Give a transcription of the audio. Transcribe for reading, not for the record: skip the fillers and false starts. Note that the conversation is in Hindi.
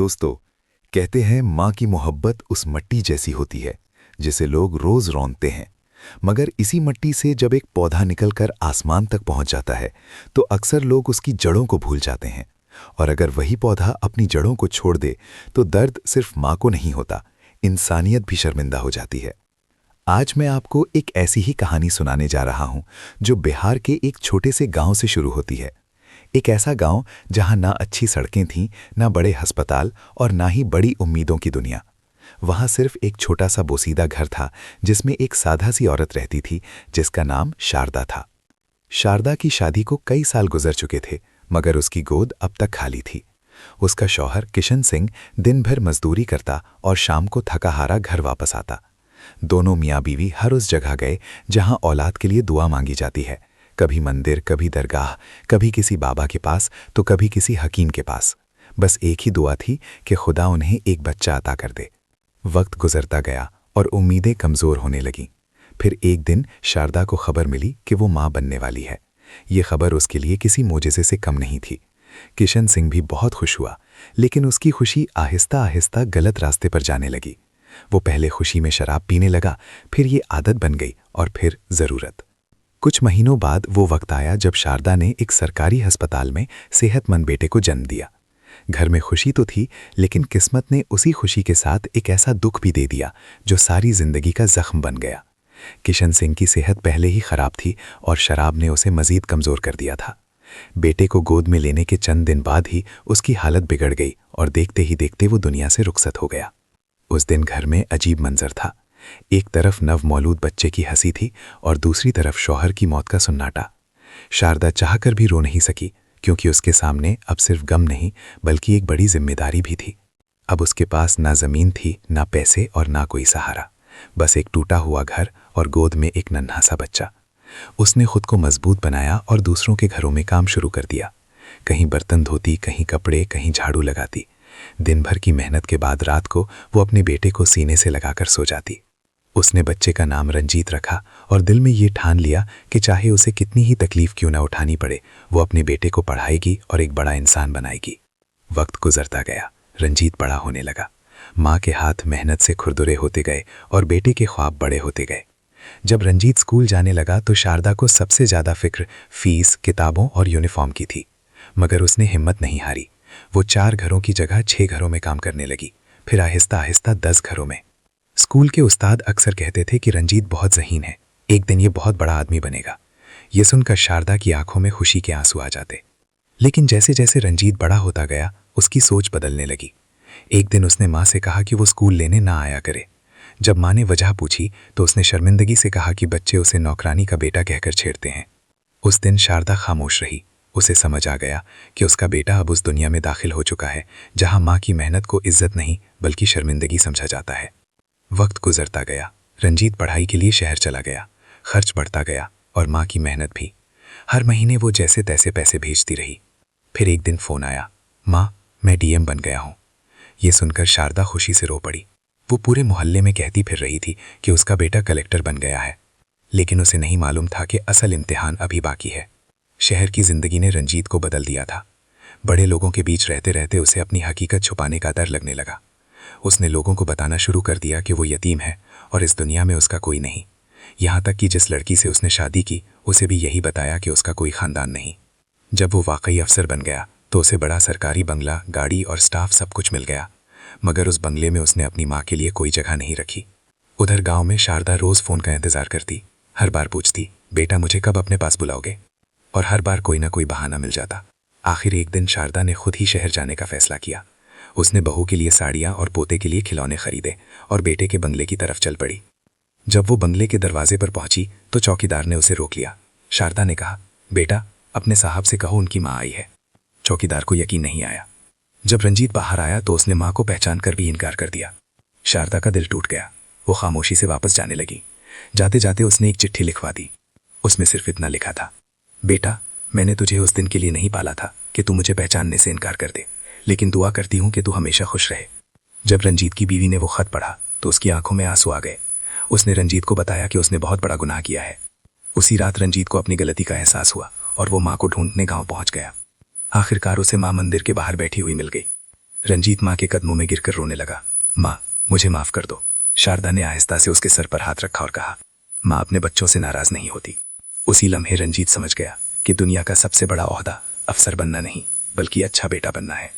दोस्तों, कहते हैं माँ की मोहब्बत उस मिट्टी जैसी होती है जिसे लोग रोज रौंदते हैं। मगर इसी मिट्टी से जब एक पौधा निकलकर आसमान तक पहुंच जाता है तो अक्सर लोग उसकी जड़ों को भूल जाते हैं। और अगर वही पौधा अपनी जड़ों को छोड़ दे तो दर्द सिर्फ माँ को नहीं होता, इंसानियत भी शर्मिंदा हो जाती है। आज मैं आपको एक ऐसी ही कहानी सुनाने जा रहा हूं जो बिहार के एक छोटे से गांव से शुरू होती है। एक ऐसा गांव जहां ना अच्छी सड़कें थीं, ना बड़े अस्पताल और ना ही बड़ी उम्मीदों की दुनिया। वहां सिर्फ एक छोटा सा बोसीदा घर था जिसमें एक सादा सी औरत रहती थी जिसका नाम शारदा था। शारदा की शादी को कई साल गुजर चुके थे मगर उसकी गोद अब तक खाली थी। उसका शौहर किशन सिंह दिन भर मजदूरी करता और शाम को थका हारा घर वापस आता। दोनों मियाँ बीवी हर उस जगह गए जहां औलाद के लिए दुआ मांगी जाती है, कभी मंदिर, कभी दरगाह, कभी किसी बाबा के पास तो कभी किसी हकीम के पास। बस एक ही दुआ थी कि खुदा उन्हें एक बच्चा अता कर दे। वक्त गुजरता गया और उम्मीदें कमज़ोर होने लगीं। फिर एक दिन शारदा को खबर मिली कि वो माँ बनने वाली है। ये खबर उसके लिए किसी मोजज़े से कम नहीं थी। किशन सिंह भी बहुत खुश हुआ, लेकिन उसकी खुशी आहिस्ता आहिस्ता गलत रास्ते पर जाने लगी। वो पहले खुशी में शराब पीने लगा, फिर ये आदत बन गई और फिर ज़रूरत। कुछ महीनों बाद वो वक्त आया जब शारदा ने एक सरकारी अस्पताल में सेहतमंद बेटे को जन्म दिया। घर में खुशी तो थी, लेकिन किस्मत ने उसी खुशी के साथ एक ऐसा दुख भी दे दिया जो सारी जिंदगी का जख्म बन गया। किशन सिंह की सेहत पहले ही खराब थी और शराब ने उसे मजीद कमज़ोर कर दिया था। बेटे को गोद में लेने के चंद दिन बाद ही उसकी हालत बिगड़ गई और देखते ही देखते वो दुनिया से रुखसत हो गया। उस दिन घर में अजीब मंजर था। एक तरफ नवमौलूद बच्चे की हंसी थी और दूसरी तरफ शौहर की मौत का सुन्नाटा। शारदा चाहकर भी रो नहीं सकी क्योंकि उसके सामने अब सिर्फ गम नहीं बल्कि एक बड़ी जिम्मेदारी भी थी। अब उसके पास ना ज़मीन थी, ना पैसे और ना कोई सहारा, बस एक टूटा हुआ घर और गोद में एक नन्हा सा बच्चा। उसने खुद को मजबूत बनाया और दूसरों के घरों में काम शुरू कर दिया। कहीं बर्तन धोती, कहीं कपड़े, कहीं झाड़ू लगाती। दिन भर की मेहनत के बाद रात को वो अपने बेटे को सीने से लगाकर सो जाती। उसने बच्चे का नाम रंजीत रखा और दिल में ये ठान लिया कि चाहे उसे कितनी ही तकलीफ क्यों ना उठानी पड़े, वो अपने बेटे को पढ़ाएगी और एक बड़ा इंसान बनाएगी। वक्त गुजरता गया, रंजीत बड़ा होने लगा। माँ के हाथ मेहनत से खुरदुरे होते गए और बेटे के ख्वाब बड़े होते गए। जब रंजीत स्कूल जाने लगा तो शारदा को सबसे ज़्यादा फिक्र फीस, किताबों और यूनिफॉर्म की थी। मगर उसने हिम्मत नहीं हारी। वो 4 घरों की जगह 6 घरों में काम करने लगी, फिर आहिस्ता आहिस्ता 10 घरों में। स्कूल के उस्ताद अक्सर कहते थे कि रंजीत बहुत ज़हीन है, एक दिन ये बहुत बड़ा आदमी बनेगा। ये सुनकर शारदा की आंखों में खुशी के आंसू आ जाते। लेकिन जैसे जैसे रंजीत बड़ा होता गया उसकी सोच बदलने लगी। एक दिन उसने माँ से कहा कि वो स्कूल लेने ना आया करे। जब माँ ने वजह पूछी तो उसने शर्मिंदगी से कहा कि बच्चे उसे नौकरानी का बेटा कहकर छेड़ते हैं। उस दिन शारदा खामोश रही। उसे समझ आ गया कि उसका बेटा अब उस दुनिया में दाखिल हो चुका है जहाँ माँ की मेहनत को इज्जत नहीं बल्कि शर्मिंदगी समझा जाता है। वक्त गुजरता गया, रंजीत पढ़ाई के लिए शहर चला गया। खर्च बढ़ता गया और माँ की मेहनत भी। हर महीने वो जैसे तैसे पैसे भेजती रही। फिर एक दिन फ़ोन आया, माँ मैं डीएम बन गया हूँ। ये सुनकर शारदा खुशी से रो पड़ी। वो पूरे मोहल्ले में कहती फिर रही थी कि उसका बेटा कलेक्टर बन गया है, लेकिन उसे नहीं मालूम था कि असल इम्तिहान अभी बाकी है। शहर की ज़िंदगी ने रंजीत को बदल दिया था। बड़े लोगों के बीच रहते रहते उसे अपनी हकीकत छुपाने का डर लगने लगा। उसने लोगों को बताना शुरू कर दिया कि वो यतीम है और इस दुनिया में उसका कोई नहीं। यहाँ तक कि जिस लड़की से उसने शादी की उसे भी यही बताया कि उसका कोई ख़ानदान नहीं। जब वो वाकई अफसर बन गया तो उसे बड़ा सरकारी बंगला, गाड़ी और स्टाफ सब कुछ मिल गया, मगर उस बंगले में उसने अपनी माँ के लिए कोई जगह नहीं रखी। उधर गाँव में शारदा रोज़ फ़ोन का इंतज़ार करती। हर बार पूछती, बेटा मुझे कब अपने पास बुलाओगे? और हर बार कोई ना कोई बहाना मिल जाता। आखिर एक दिन शारदा ने खुद ही शहर जाने का फैसला किया। उसने बहू के लिए साड़ियाँ और पोते के लिए खिलौने खरीदे और बेटे के बंगले की तरफ चल पड़ी। जब वो बंगले के दरवाजे पर पहुंची तो चौकीदार ने उसे रोक लिया। शारदा ने कहा, बेटा अपने साहब से कहो उनकी माँ आई है। चौकीदार को यकीन नहीं आया। जब रंजीत बाहर आया तो उसने माँ को पहचान कर भी इनकार कर दिया। शारदा का दिल टूट गया। वो खामोशी से वापस जाने लगी। जाते जाते उसने एक चिट्ठी लिखवा दी। उसमें सिर्फ इतना लिखा था, बेटा मैंने तुझे उस दिन के लिए नहीं पाला था कि तू मुझे पहचानने से इनकार कर दे, लेकिन दुआ करती हूँ कि तू हमेशा खुश रहे। जब रंजीत की बीवी ने वो खत पढ़ा तो उसकी आंखों में आंसू आ गए। उसने रंजीत को बताया कि उसने बहुत बड़ा गुनाह किया है। उसी रात रंजीत को अपनी गलती का एहसास हुआ और वो माँ को ढूंढने गांव पहुंच गया। आखिरकार उसे माँ मंदिर के बाहर बैठी हुई मिल गई। रंजीत माँ के कदमों में गिरकर रोने लगा। माँ, मुझे माफ कर दो। शारदा ने आहिस्ता से उसके सर पर हाथ रखा और कहा, माँ अपने बच्चों से नाराज नहीं होती। उसी लम्हे रंजीत समझ गया कि दुनिया का सबसे बड़ा ओहदा अफसर बनना नहीं, बल्कि अच्छा बेटा बनना है।